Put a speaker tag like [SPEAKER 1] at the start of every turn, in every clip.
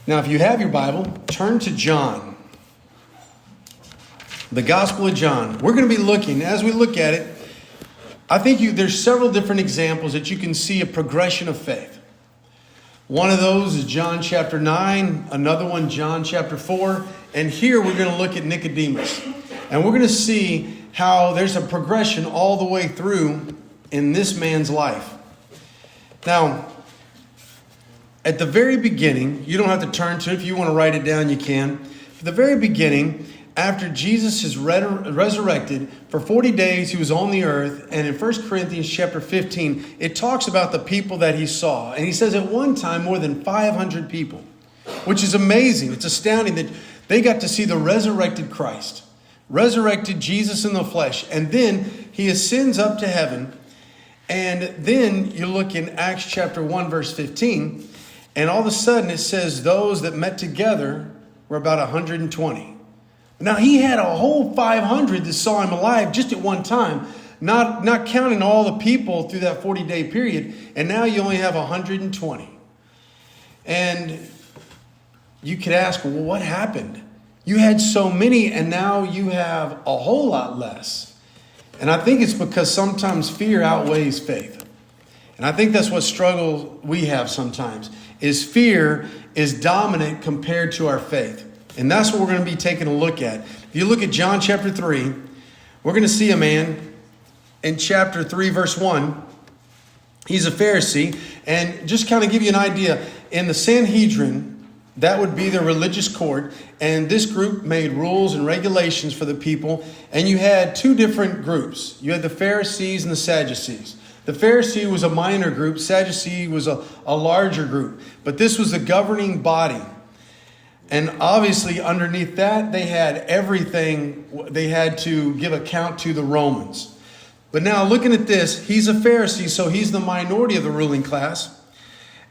[SPEAKER 1] Now, if you have your Bible, turn to John. The Gospel of John. We're going to be looking, as we look at it, I think there's several different examples that you can see a progression of faith. One of those is John chapter 9, another one John chapter 4, and here we're going to look at Nicodemus. And we're going to see how there's a progression all the way through in this man's life. Now, at the very beginning, you don't have to turn to it. If you want to write it down, you can. At the very beginning, after Jesus is resurrected, for 40 days he was on the earth. And in 1 Corinthians chapter 15, it talks about the people that he saw. And he says at one time more than 500 people, which is amazing. It's astounding that they got to see the resurrected Christ, resurrected Jesus in the flesh. And then he ascends up to heaven. And then you look in Acts chapter 1, verse 15. And all of a sudden it says those that met together were about 120. Now he had a whole 500 that saw him alive just at one time, not counting all the people through that 40-day period. And now you only have 120. And you could ask, well, what happened? You had so many and now you have a whole lot less. And I think it's because sometimes fear outweighs faith. And I think that's what struggle we have sometimes, is fear is dominant compared to our faith. And that's what we're going to be taking a look at. If you look at John chapter 3, we're going to see a man in chapter 3, verse 1. He's a Pharisee. And just kind of give you an idea, in the Sanhedrin, that would be the religious court. And this group made rules and regulations for the people. And you had two different groups. You had the Pharisees and the Sadducees. The Pharisee was a minor group. Sadducee was a larger group. But this was the governing body. And obviously underneath that, they had everything. They had to give account to the Romans. But now looking at this, he's a Pharisee, so he's the minority of the ruling class.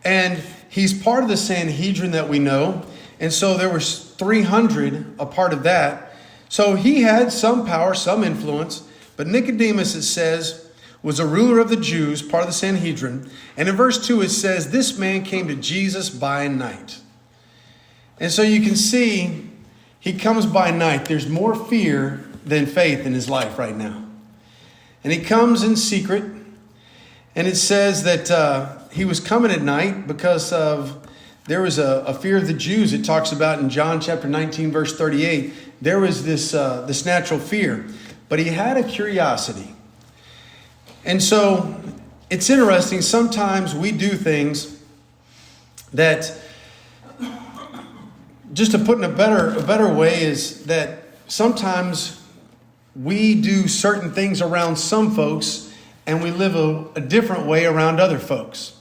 [SPEAKER 1] And he's part of the Sanhedrin that we know. And so there was 300 a part of that. So he had some power, some influence. But Nicodemus, it says, was a ruler of the Jews, part of the Sanhedrin. And in verse 2 it says, this man came to Jesus by night. And so you can see he comes by night. There's more fear than faith in his life right now. And he comes in secret. And it says that he was coming at night because there was a fear of the Jews. It talks about in John chapter 19, verse 38. There was this natural fear. But he had a curiosity. And so it's interesting. Sometimes we do things that, just to put in a better way, is that sometimes we do certain things around some folks and we live a different way around other folks.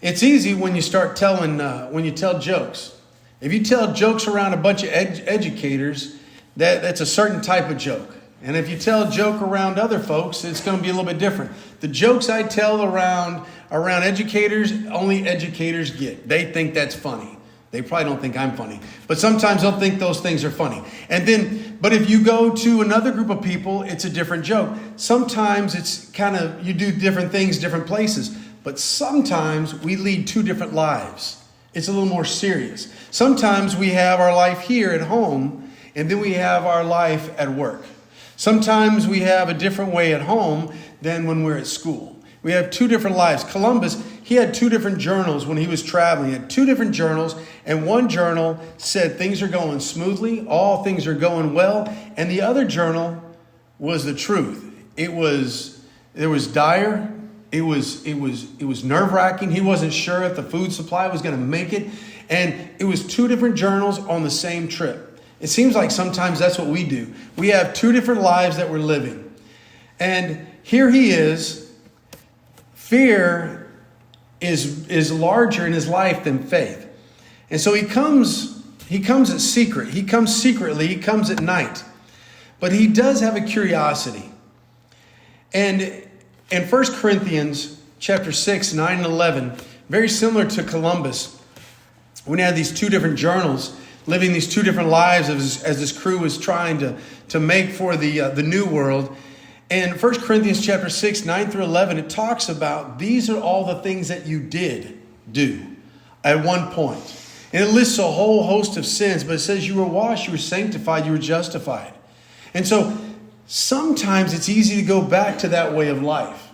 [SPEAKER 1] It's easy when you start when you tell jokes. If you tell jokes around a bunch of educators, that's a certain type of joke. And if you tell a joke around other folks, it's going to be a little bit different. The jokes I tell around educators, only educators get. They think that's funny. They probably don't think I'm funny. But sometimes they'll think those things are funny. But if you go to another group of people, it's a different joke. Sometimes it's you do different things, different places. But sometimes we lead two different lives. It's a little more serious. Sometimes we have our life here at home, and then we have our life at work. Sometimes we have a different way at home than when we're at school. We have two different lives. Columbus, he had two different journals when he was traveling. He had two different journals, and one journal said things are going smoothly, all things are going well, and the other journal was the truth. It was dire. It was nerve-wracking. He wasn't sure if the food supply was going to make it, and it was two different journals on the same trip. It seems like sometimes that's what we do. We have two different lives that we're living. And here he is. Fear is larger in his life than faith. And so he comes at secret. He comes secretly. He comes at night. But he does have a curiosity. And in 1 Corinthians chapter 6, 9 and 11, very similar to Columbus, when he had these two different journals, living these two different lives as this crew was trying to make for the new world. And 1 Corinthians chapter 6, 9 through 11, it talks about these are all the things that you did do at one point. And it lists a whole host of sins, but it says you were washed, you were sanctified, you were justified. And so sometimes it's easy to go back to that way of life.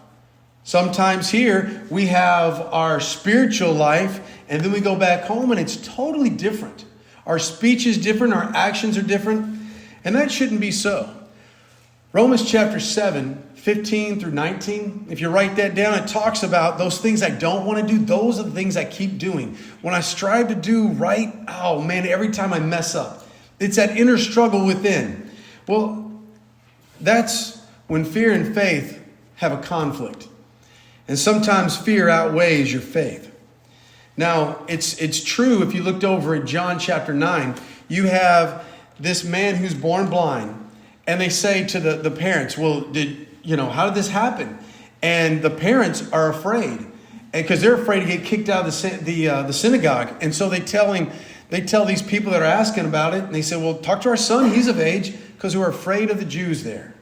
[SPEAKER 1] Sometimes here we have our spiritual life, and then we go back home and it's totally different. Our speech is different, our actions are different, and that shouldn't be so. Romans chapter 7, 15 through 19, if you write that down, it talks about those things I don't want to do. Those are the things I keep doing. When I strive to do right, oh man, every time I mess up. It's that inner struggle within. Well, that's when fear and faith have a conflict. And sometimes fear outweighs your faith. Now, it's true if you looked over at John chapter 9, you have this man who's born blind. And they say to the parents, well, how did this happen? And the parents are afraid, and because they're afraid to get kicked out of the synagogue. And so they tell these people that are asking about it, and they say, well, talk to our son, he's of age, because we're afraid of the Jews there.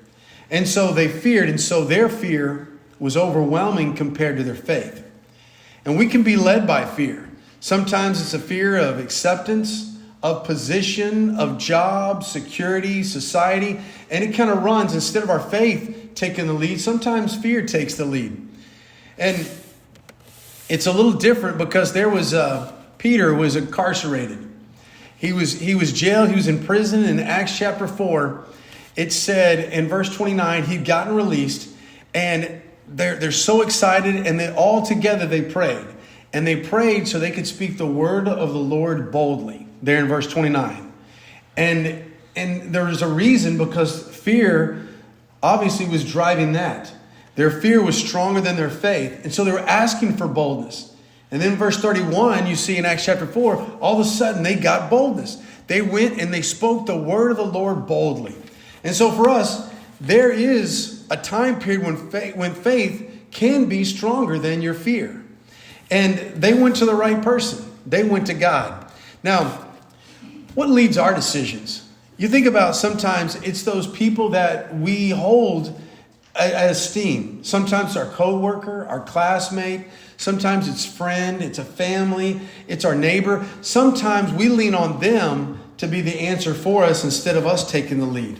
[SPEAKER 1] And so they feared, and so their fear was overwhelming compared to their faith. And we can be led by fear. Sometimes it's a fear of acceptance, of position, of job, security, society, and it kind of runs. Instead of our faith taking the lead, sometimes fear takes the lead. And it's a little different because there was Peter was incarcerated. He was jailed, he was in prison. In Acts chapter 4, it said in verse 29, he'd gotten released, and they're so excited, and then all together they prayed. And they prayed so they could speak the word of the Lord boldly. There in verse 29. And there was a reason, because fear obviously was driving that. Their fear was stronger than their faith. And so they were asking for boldness. And then verse 31, you see in Acts chapter 4, all of a sudden they got boldness. They went and they spoke the word of the Lord boldly. And so for us, there is a time period when faith can be stronger than your fear. And they went to the right person. They went to God. Now, what leads our decisions? You think about sometimes it's those people that we hold at esteem. Sometimes our coworker, our classmate. Sometimes it's friend, it's a family, it's our neighbor. Sometimes we lean on them to be the answer for us instead of us taking the lead.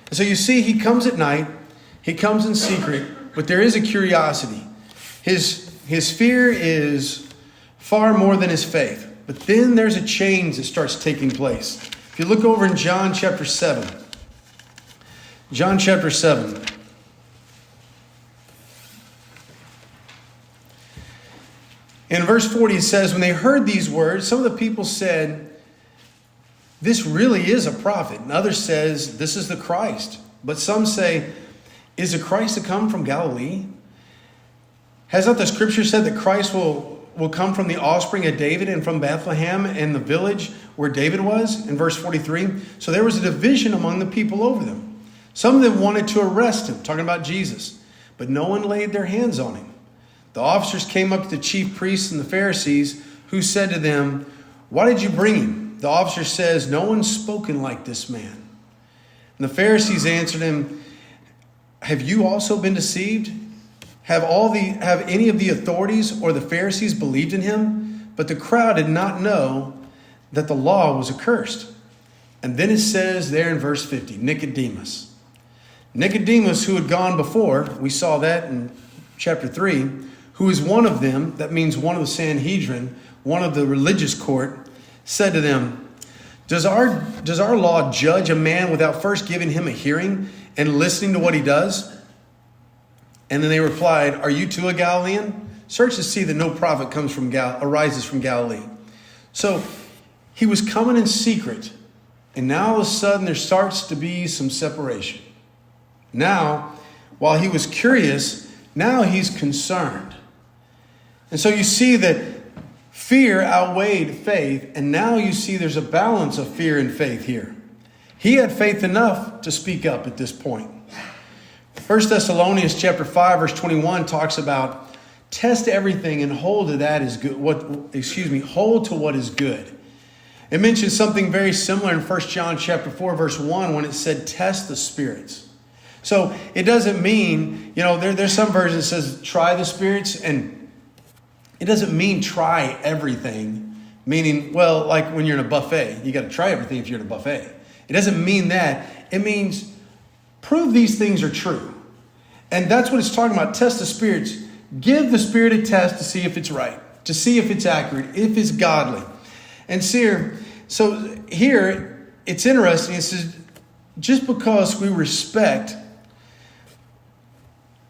[SPEAKER 1] And so you see, he comes at night, he comes in secret, but there is a curiosity. His fear is far more than his faith. But then there's a change that starts taking place. If you look over in John chapter 7. John chapter 7. In verse 40 it says, when they heard these words, some of the people said, this really is a prophet. And others says, this is the Christ. But some say, is the Christ to come from Galilee? Has not the scripture said that Christ will come from the offspring of David and from Bethlehem and the village where David was? In verse 43. So there was a division among the people over them. Some of them wanted to arrest him, talking about Jesus, but no one laid their hands on him. The officers came up to the chief priests and the Pharisees, who said to them, why did you bring him? The officer says, no one's spoken like this man. And the Pharisees answered him, have you also been deceived? Have any of the authorities or the Pharisees believed in him? But the crowd did not know that the law was accursed. And then it says there in verse 50, Nicodemus. Nicodemus, who had gone before, we saw that in chapter 3, who is one of them, that means one of the Sanhedrin, one of the religious court, said to them, does our law judge a man without first giving him a hearing and listening to what he does? And then they replied, are you too a Galilean? Search to see that no prophet arises from Galilee. So he was coming in secret, and now all of a sudden there starts to be some separation. Now, while he was curious, now he's concerned. And so you see that fear outweighed faith, and now you see there's a balance of fear and faith here. He had faith enough to speak up at this point. 1 Thessalonians chapter 5, verse 21 talks about test everything and hold to that is good. Hold to what is good. It mentions something very similar in 1 John chapter 4, verse 1 when it said test the spirits. So it doesn't mean, there's some version that says try the spirits, and it doesn't mean try everything, Meaning, well, like when you're in a buffet, you got to try everything if you're in a buffet. It doesn't mean that. It means prove these things are true. And that's what it's talking about. Test the spirits. Give the spirit a test to see if it's right, to see if it's accurate, if it's godly. And so here, it's interesting. It says, just because we respect,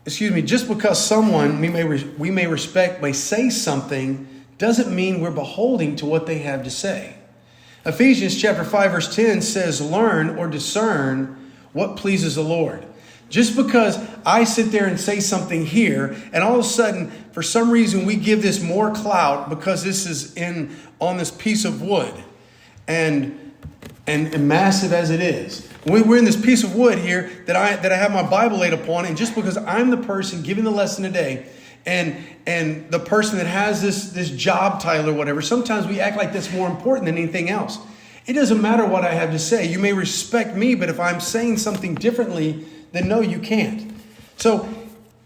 [SPEAKER 1] just because someone we may respect may say something, doesn't mean we're beholding to what they have to say. Ephesians chapter 5 verse 10 says, learn or discern what pleases the Lord. Just because I sit there and say something here, and all of a sudden, for some reason, we give this more clout because this is on this piece of wood, and massive as it is. We're in this piece of wood here that I have my Bible laid upon, and just because I'm the person giving the lesson today, and the person that has this job title or whatever, sometimes we act like that's more important than anything else. It doesn't matter what I have to say. You may respect me, but if I'm saying something differently, then no, you can't. So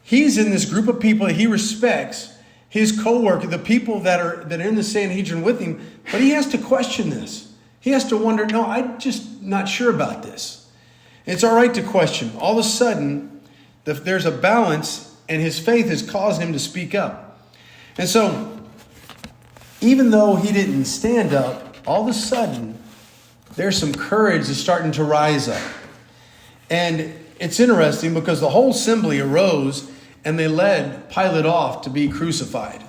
[SPEAKER 1] he's in this group of people that he respects, his co-worker, the people that are in the Sanhedrin with him, but he has to question this. He has to wonder, no, I'm just not sure about this. It's all right to question. All of a sudden, there's a balance, and his faith is causing him to speak up. And so, even though he didn't stand up, all of a sudden, there's some courage that's starting to rise up. And it's interesting because the whole assembly arose and they led Pilate off to be crucified.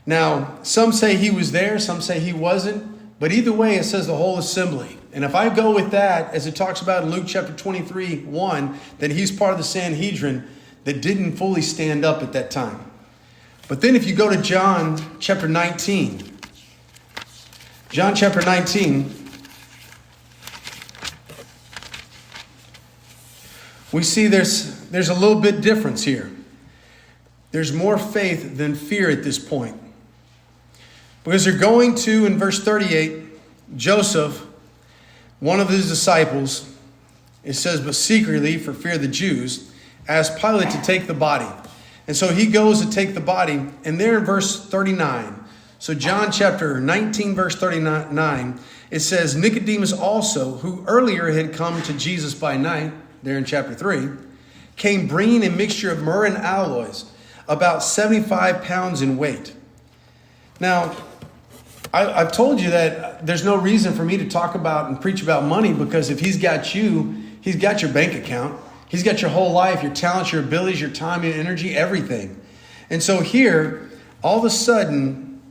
[SPEAKER 1] Now, some say he was there, some say he wasn't, but either way, it says the whole assembly. And if I go with that, as it talks about in Luke chapter 23, 1, that he's part of the Sanhedrin that didn't fully stand up at that time. But then if you go to John chapter 19, John chapter 19, we see there's a little bit difference here. There's more faith than fear at this point. Because they're going to, in verse 38, Joseph, one of his disciples, it says, but secretly, for fear of the Jews, asked Pilate to take the body. And so he goes to take the body. And there in verse 39, so John chapter 19, verse 39, it says, Nicodemus also, who earlier had come to Jesus by night, there in chapter 3, came bringing a mixture of myrrh and aloes, about 75 pounds in weight. Now, I've told you that there's no reason for me to talk about and preach about money, because if he's got you, he's got your bank account. He's got your whole life, your talents, your abilities, your time, your energy, everything. And so here, all of a sudden,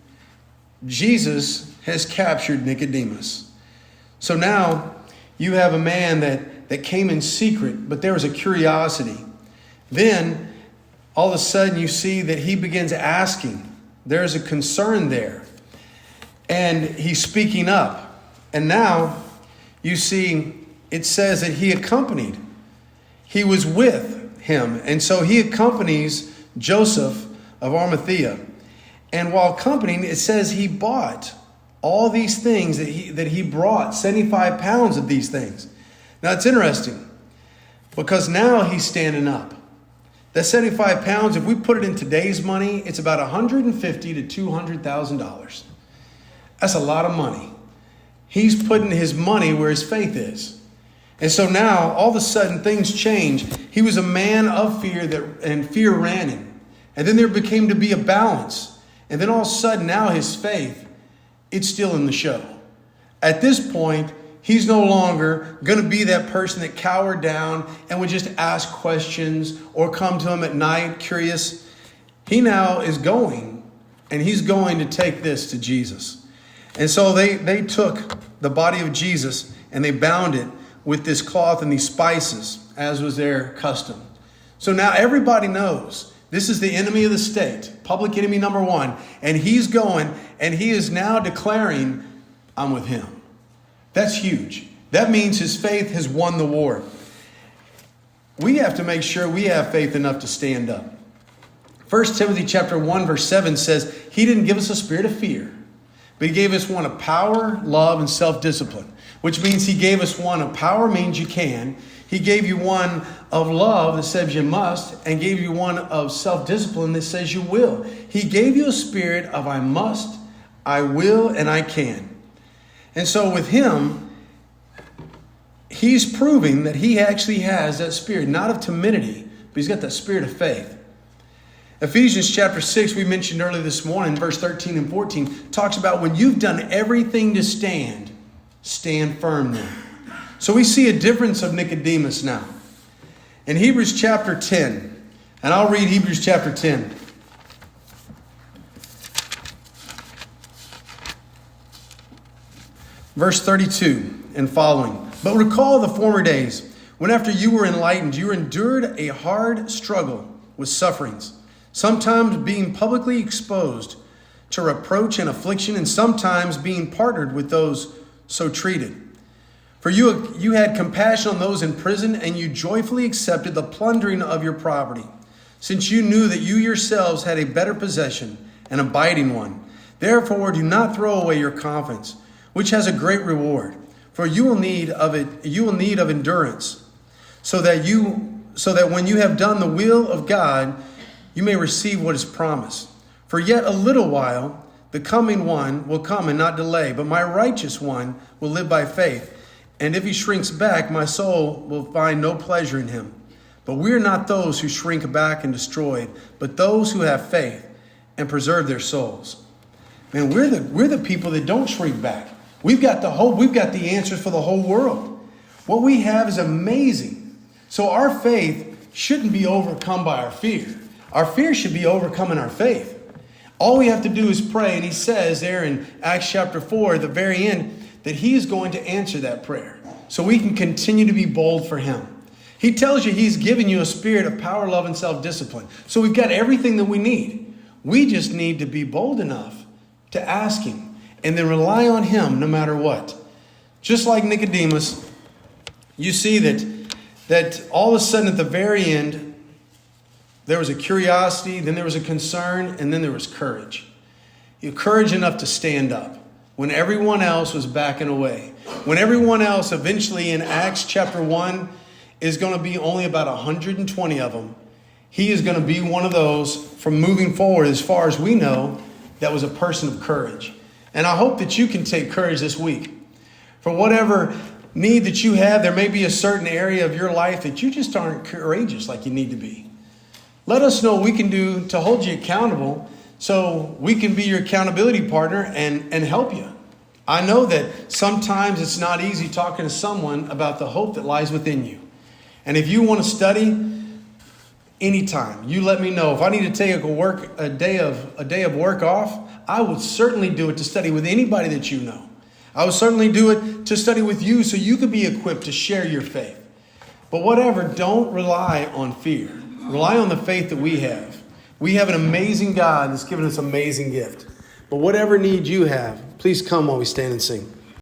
[SPEAKER 1] Jesus has captured Nicodemus. So now you have a man that came in secret, but there was a curiosity. Then, all of a sudden, you see that he begins asking. There's a concern there. And he's speaking up. And now, you see, it says that he accompanied. He was with him. And so he accompanies Joseph of Arimathea. And while accompanying, it says he bought all these things that he brought, 75 pounds of these things. Now, it's interesting because now he's standing up. That 75 pounds, if we put it in today's money, it's about $150,000 to $200,000. That's a lot of money. He's putting his money where his faith is. And so now, all of a sudden, things change. He was a man of fear, and fear ran him. And then there became to be a balance. And then all of a sudden, now his faith, it's still in the show. At this point, he's no longer going to be that person that cowered down and would just ask questions or come to him at night curious. He now is going, and he's going to take this to Jesus. And so they took the body of Jesus and they bound it with this cloth and these spices, as was their custom. So now everybody knows this is the enemy of the state, public enemy number one. And he's going, and he is now declaring, I'm with him. That's huge. That means his faith has won the war. We have to make sure we have faith enough to stand up. 1 Timothy chapter 1, verse 7 says, he didn't give us a spirit of fear, but he gave us one of power, love, and self-discipline, which means he gave us one of power means you can. He gave you one of love that says you must, and gave you one of self-discipline that says you will. He gave you a spirit of I must, I will and I can. And so with him, he's proving that he actually has that spirit, not of timidity, but he's got that spirit of faith. Ephesians chapter 6, we mentioned earlier this morning, verse 13 and 14, talks about when you've done everything to stand, stand firm then. So we see a difference of Nicodemus now. In Hebrews chapter 10, and I'll read Hebrews chapter 10. Verse 32 and following. But recall the former days, when after you were enlightened, you endured a hard struggle with sufferings, sometimes being publicly exposed to reproach and affliction, and sometimes being partnered with those so treated. For you had compassion on those in prison, and you joyfully accepted the plundering of your property, since you knew that you yourselves had a better possession, an abiding one. Therefore do not throw away your confidence, which has a great reward. For you will need of endurance, so that when you have done the will of God, you may receive what is promised. For yet a little while, the coming one will come and not delay, but my righteous one will live by faith. And if he shrinks back, my soul will find no pleasure in him. But we are not those who shrink back and destroyed, but those who have faith and preserve their souls. Man, we're the people that don't shrink back. We've got the hope. We've got the answers for the whole world. What we have is amazing. So our faith shouldn't be overcome by our fear. Our fear should be overcoming our faith. All we have to do is pray. And he says there in Acts chapter 4, at the very end, that he is going to answer that prayer. So we can continue to be bold for him. He tells you he's given you a spirit of power, love, and self-discipline. So we've got everything that we need. We just need to be bold enough to ask him. And then rely on him no matter what. Just like Nicodemus, you see that all of a sudden at the very end, there was a curiosity, then there was a concern, and then there was courage. Courage enough to stand up when everyone else was backing away. When everyone else eventually in Acts chapter 1 is going to be only about 120 of them, he is going to be one of those from moving forward, as far as we know, that was a person of courage. And I hope that you can take courage this week. For whatever need that you have, there may be a certain area of your life that you just aren't courageous like you need to be. Let us know what we can do to hold you accountable so we can be your accountability partner and help you. I know that sometimes it's not easy talking to someone about the hope that lies within you. And if you want to study, anytime, you let me know. If I need to take a day of work off, I would certainly do it to study with anybody that you know. I would certainly do it to study with you so you could be equipped to share your faith. But whatever, don't rely on fear. Rely on the faith that we have. We have an amazing God that's given us an amazing gift. But whatever need you have, please come while we stand and sing.